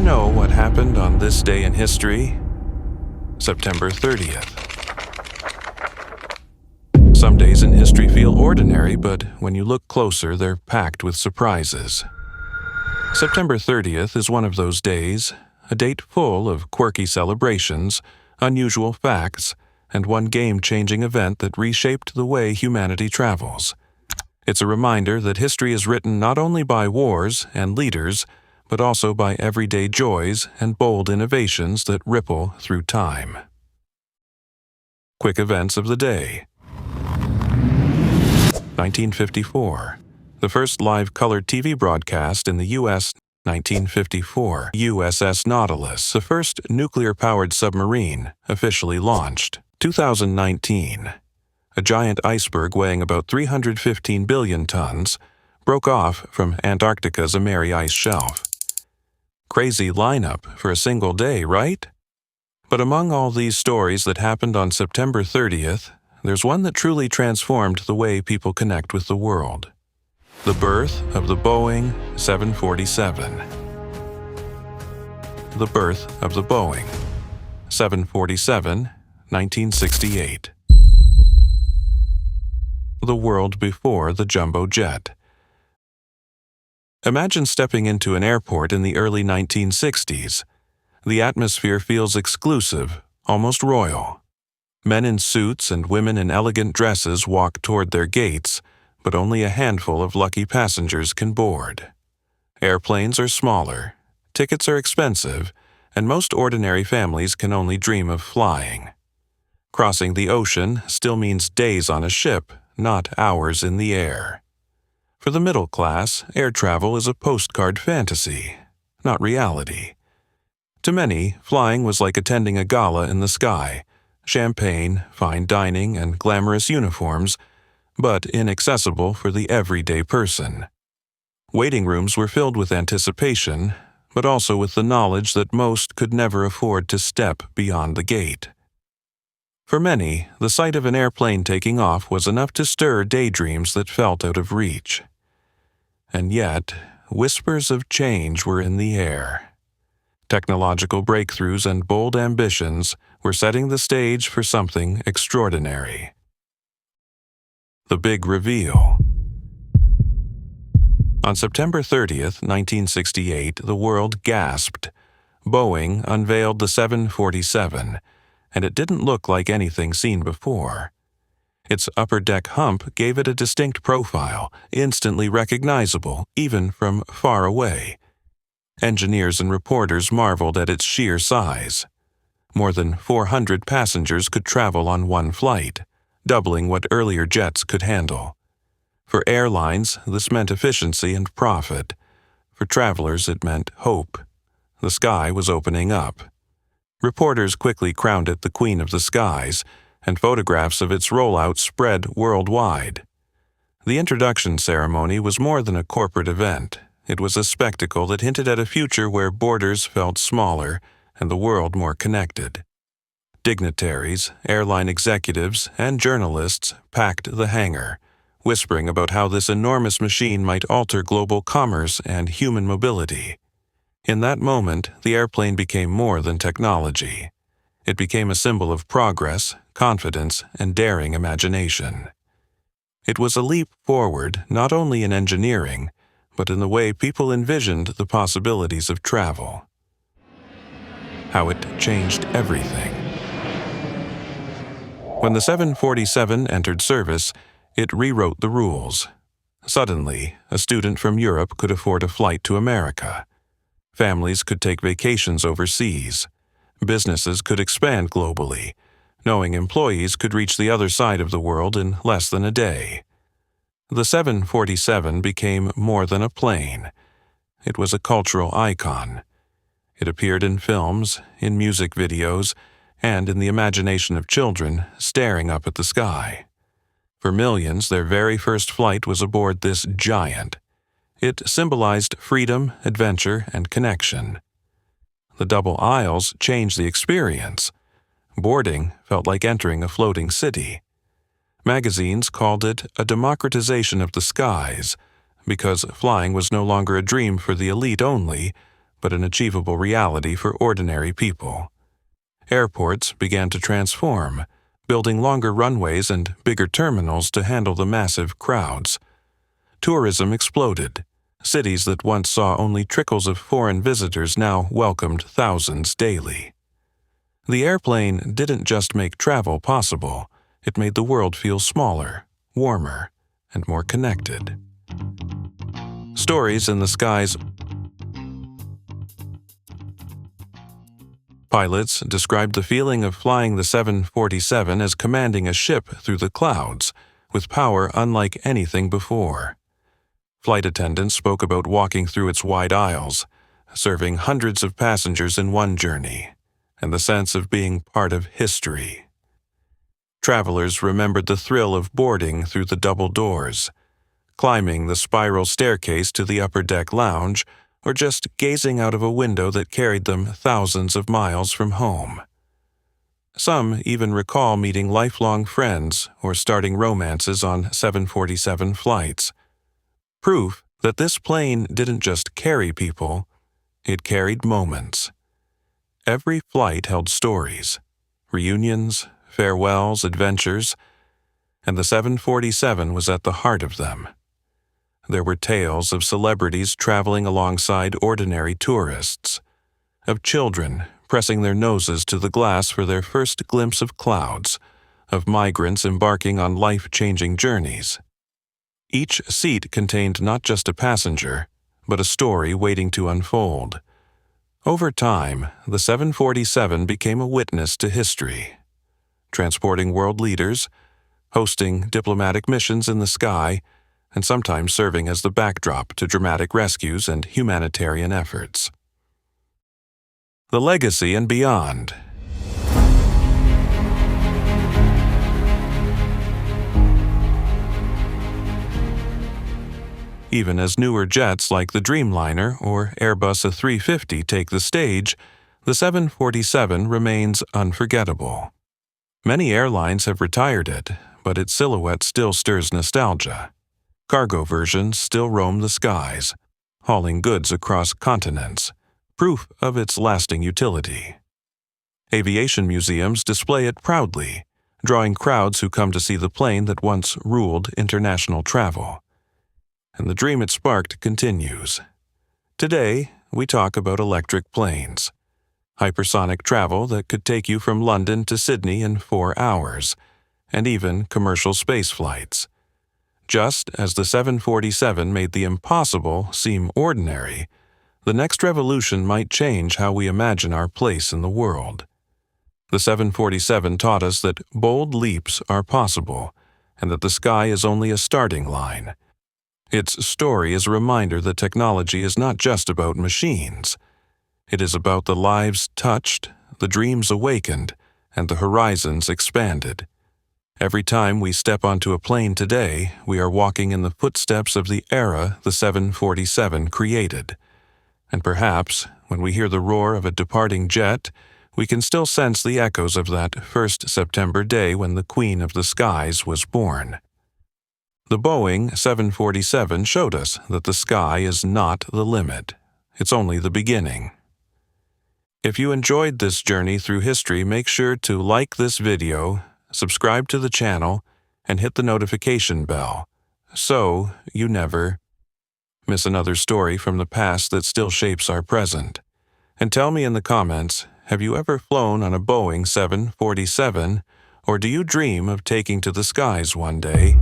know what happened on this day in history? September 30th. Some days in history feel ordinary, but when you look closer, they're packed with surprises. September 30th is one of those days, a date full of quirky celebrations, unusual facts, and one game-changing event that reshaped the way humanity travels. It's a reminder that history is written not only by wars and leaders, but also by everyday joys and bold innovations that ripple through time. Quick events of the day. 1954. The first live colored TV broadcast in the U.S. 1954. USS Nautilus, the first nuclear-powered submarine, officially launched. 2019. A giant iceberg weighing about 315 billion tons broke off from Antarctica's Ameri ice shelf. Crazy lineup for a single day, right? But among all these stories that happened on September 30th, there's one that truly transformed the way people connect with the world. The birth of the Boeing 747. The birth of the Boeing 747, 1968. The world before the jumbo jet. Imagine stepping into an airport in the early 1960s. The atmosphere feels exclusive, almost royal. Men in suits and women in elegant dresses walk toward their gates, but only a handful of lucky passengers can board. Airplanes are smaller, tickets are expensive, and most ordinary families can only dream of flying. Crossing the ocean still means days on a ship, not hours in the air. For the middle class, air travel is a postcard fantasy, not reality. To many, flying was like attending a gala in the sky, champagne, fine dining, and glamorous uniforms, but inaccessible for the everyday person. Waiting rooms were filled with anticipation, but also with the knowledge that most could never afford to step beyond the gate. For many, the sight of an airplane taking off was enough to stir daydreams that felt out of reach. And yet, whispers of change were in the air. Technological breakthroughs and bold ambitions were setting the stage for something extraordinary. The big reveal. On September 30th, 1968, the world gasped. Boeing unveiled the 747, and it didn't look like anything seen before. Its upper-deck hump gave it a distinct profile, instantly recognizable, even from far away. Engineers and reporters marveled at its sheer size. More than 400 passengers could travel on one flight, doubling what earlier jets could handle. For airlines, this meant efficiency and profit. For travelers, it meant hope. The sky was opening up. Reporters quickly crowned it the Queen of the Skies, and photographs of its rollout spread worldwide. The introduction ceremony was more than a corporate event. It was a spectacle that hinted at a future where borders felt smaller and the world more connected. Dignitaries, airline executives, and journalists packed the hangar, whispering about how this enormous machine might alter global commerce and human mobility. In that moment, the airplane became more than technology. It became a symbol of progress, confidence, and daring imagination. It was a leap forward not only in engineering, but in the way people envisioned the possibilities of travel. How it changed everything. When the 747 entered service, it rewrote the rules. Suddenly, a student from Europe could afford a flight to America. Families could take vacations overseas. Businesses could expand globally. Knowing employees could reach the other side of the world in less than a day. The 747 became more than a plane. It was a cultural icon. It appeared in films, in music videos, and in the imagination of children staring up at the sky. For millions, their very first flight was aboard this giant. It symbolized freedom, adventure, and connection. The double aisles changed the experience. Boarding felt like entering a floating city. Magazines called it a democratization of the skies, because flying was no longer a dream for the elite only, but an achievable reality for ordinary people. Airports began to transform, building longer runways and bigger terminals to handle the massive crowds. Tourism exploded. Cities that once saw only trickles of foreign visitors now welcomed thousands daily. The airplane didn't just make travel possible, it made the world feel smaller, warmer, and more connected. Stories in the skies. Pilots described the feeling of flying the 747 as commanding a ship through the clouds, with power unlike anything before. Flight attendants spoke about walking through its wide aisles, serving hundreds of passengers in one journey, and the sense of being part of history. Travelers remembered the thrill of boarding through the double doors, climbing the spiral staircase to the upper deck lounge, or just gazing out of a window that carried them thousands of miles from home. Some even recall meeting lifelong friends or starting romances on 747 flights. Proof that this plane didn't just carry people, it carried moments. Every flight held stories, reunions, farewells, adventures, and the 747 was at the heart of them. There were tales of celebrities traveling alongside ordinary tourists, of children pressing their noses to the glass for their first glimpse of clouds, of migrants embarking on life-changing journeys. Each seat contained not just a passenger, but a story waiting to unfold. Over time, the 747 became a witness to history, transporting world leaders, hosting diplomatic missions in the sky, and sometimes serving as the backdrop to dramatic rescues and humanitarian efforts. The legacy and beyond. Even as newer jets like the Dreamliner or Airbus A350 take the stage, the 747 remains unforgettable. Many airlines have retired it, but its silhouette still stirs nostalgia. Cargo versions still roam the skies, hauling goods across continents, proof of its lasting utility. Aviation museums display it proudly, drawing crowds who come to see the plane that once ruled international travel. And the dream it sparked continues. Today, we talk about electric planes, hypersonic travel that could take you from London to Sydney in 4 hours, and even commercial space flights. Just as the 747 made the impossible seem ordinary, the next revolution might change how we imagine our place in the world. The 747 taught us that bold leaps are possible, and that the sky is only a starting line. Its story is a reminder that technology is not just about machines. It is about the lives touched, the dreams awakened, and the horizons expanded. Every time we step onto a plane today, we are walking in the footsteps of the era the 747 created. And perhaps, when we hear the roar of a departing jet, we can still sense the echoes of that first September day when the Queen of the Skies was born. The Boeing 747 showed us that the sky is not the limit. It's only the beginning. If you enjoyed this journey through history, make sure to like this video, subscribe to the channel, and hit the notification bell, so you never miss another story from the past that still shapes our present. And tell me in the comments, have you ever flown on a Boeing 747, or do you dream of taking to the skies one day?